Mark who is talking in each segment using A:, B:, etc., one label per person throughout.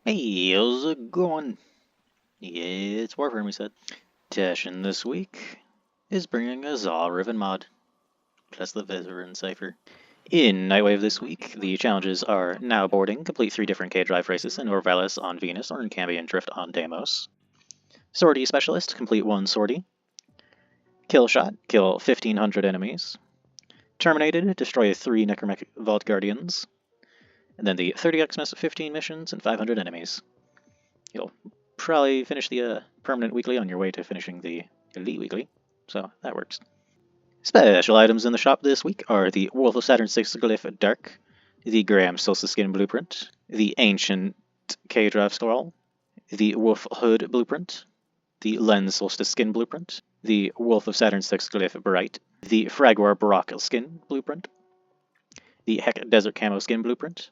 A: Hey, how's it going? Yeah, it's Warframe, we said. Tashin this week is bringing us all Riven mod, plus the Veteran Cipher. In Nightwave this week, the challenges are now boarding, complete 3 different K-Drive races in Orvelis on Venus or in Cambion Drift on Deimos. Sortie Specialist, complete 1 sortie. Kill Shot, kill 1500 enemies. Terminated, destroy 3 Necromech Vault Guardians. And then the 30 Xmas 15 missions and 500 enemies. You'll probably finish the permanent weekly on your way to finishing the elite weekly, so that works. Special items in the shop this week are the Wolf of Saturn 6 Glyph Dark, the Graham Solstice Skin Blueprint, the Ancient K-Drive Scroll, the Wolf Hood Blueprint, the Lens Solstice Skin Blueprint, the Wolf of Saturn 6 Glyph Bright, the Fragwar Barak Skin Blueprint, the Heck Desert Camo Skin Blueprint,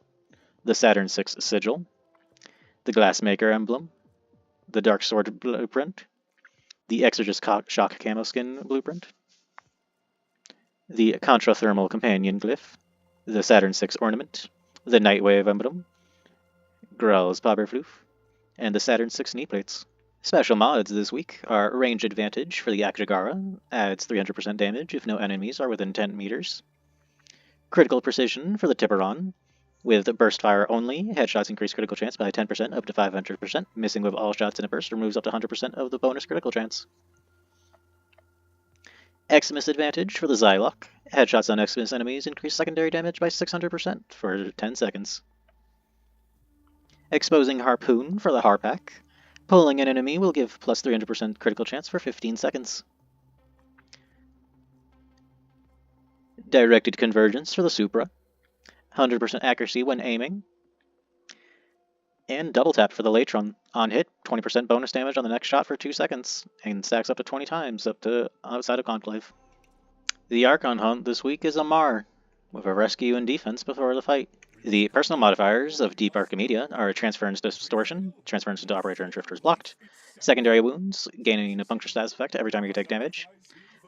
A: the Saturn 6 Sigil, the Glassmaker Emblem, the Dark Sword Blueprint, the Exorcist Shock Camo Skin Blueprint, the Contrathermal Companion Glyph, the Saturn 6 Ornament, the Nightwave Emblem, Grell's Pauperfloof, and the Saturn 6 Knee Plates. Special mods this week are Range Advantage for the Akjagara, adds 300% damage if no enemies are within 10 meters. Critical Precision for the Tiburon, with Burst Fire only, headshots increase critical chance by 10% up to 500%. Missing with all shots in a burst removes up to 100% of the bonus critical chance. Xmas Advantage for the Zylok. Headshots on Xmas enemies increase secondary damage by 600% for 10 seconds. Exposing Harpoon for the Harpack. Pulling an enemy will give plus 300% critical chance for 15 seconds. Directed Convergence for the Supra. 100% accuracy when aiming. And Double Tap for the Latron. On hit, 20% bonus damage on the next shot for 2 seconds, and stacks up to 20 times up to outside of Conclave. The Archon hunt this week is Amar, with a rescue and defense before the fight. The personal modifiers of Deep Archimedia are Transference Distortion, Transference into Operator and Drifters blocked, Secondary Wounds, gaining a puncture status effect every time you take damage,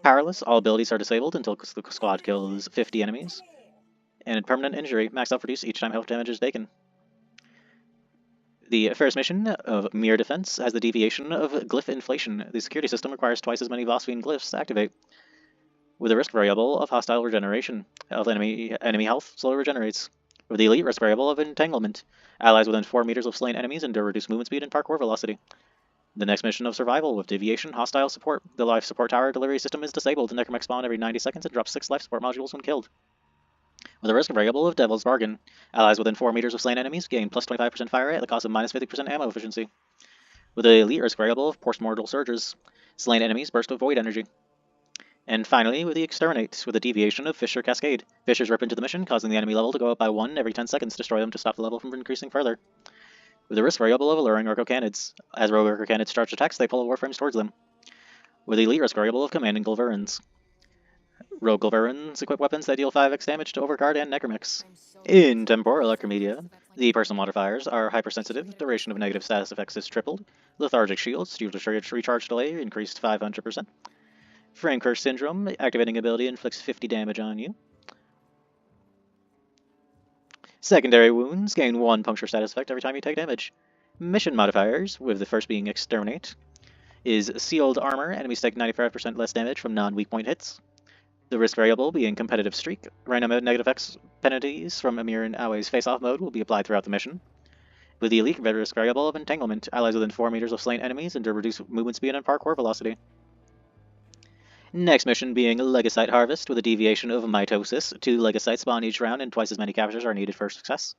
A: Powerless, all abilities are disabled until the squad kills 50 enemies, and Permanent Injury, max health reduced each time health damage is taken. The first mission of Mirror Defense has the deviation of Glyph Inflation. The security system requires twice as many Vosphine glyphs to activate, with a risk variable of hostile regeneration. Enemy health slowly regenerates. With the elite risk variable of Entanglement. Allies within 4 meters of slain enemies endure reduced movement speed and parkour velocity. The next mission of Survival with Deviation, Hostile Support. The life support tower delivery system is disabled. The Necromech spawn every 90 seconds and drops 6 life support modules when killed. With a risk variable of Devil's Bargain. Allies within 4 meters of slain enemies gain plus 25% fire rate at the cost of minus 50% ammo efficiency. With the elite risk variable of Postmortal Surges. Slain enemies burst with void energy. And finally, with the Exterminate, with a deviation of Fissure Cascade. Fissures rip into the mission, causing the enemy level to go up by 1 every 10 seconds. Destroy them to stop the level from increasing further. With the risk variable of Alluring Orco-Canids. As rogue Orco-Canids charge attacks, they pull Warframes towards them. With the elite risk variable of Commanding Gulverins. Rogue Gulverins equip weapons that deal 5x damage to Overguard and Necromechs. In Temporal Archimedia, the personal modifiers are Hypersensitive, duration of negative status effects is tripled. Lethargic Shields, due to recharge delay, increased 500%. Frame Curse Syndrome, activating ability inflicts 50 damage on you. Secondary Wounds, gain 1 puncture status effect every time you take damage. Mission modifiers, with the first being Exterminate, is Sealed Armor, enemies take 95% less damage from non-weak point hits. The risk variable being Competitive Streak, random negative X penalties from Amir and Awei's face-off mode will be applied throughout the mission. With the elite risk variable of Entanglement, allies within 4 meters of slain enemies endure reduced movement speed and parkour velocity. Next mission being Legasite Harvest, with a deviation of Mitosis. 2 Legasites spawn each round, and twice as many captures are needed for success.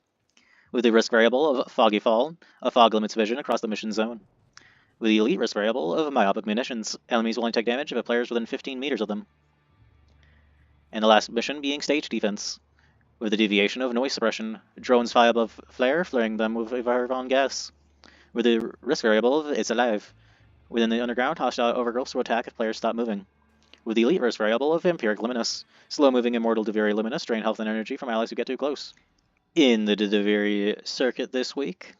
A: With the risk variable of Foggy Fall, a fog limits vision across the mission zone. With the elite risk variable of Myopic Munitions, enemies will only take damage if a player is within 15 meters of them. And the last mission being Stage Defense, with the deviation of Noise Suppression. Drones fly above flare, flaring them with Varvon gas. With the risk variable of It's Alive. Within the underground, hostile overgrowths will attack if players stop moving. With the elite risk variable of Vampiric Luminous. Slow-moving Immortal Deviri Luminous drain health and energy from allies who get too close. In the Deviri circuit this week,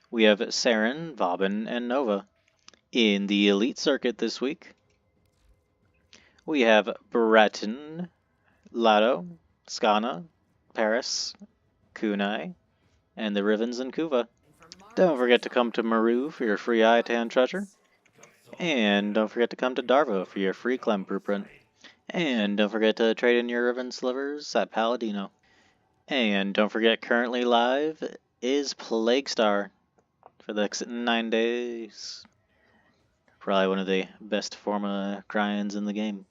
A: we have Saren, Vauban, and Nova. In the elite circuit this week, we have Breton, Lado, Skana, Paris, Kunai, and the Rivens and Kuva. Don't forget to come to Maru for your free Iatan treasure. And don't forget to come to Darvo for your free Clem blueprint. And don't forget to trade in your ribbon slivers at Paladino. And don't forget, currently live is Plague Star for the next 9 days. Probably one of the best forma grinds in the game.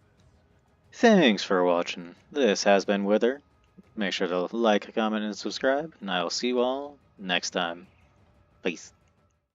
A: Thanks for watching. This has been Wither. Make sure to like, comment, and subscribe, and I will see you all next time. Peace.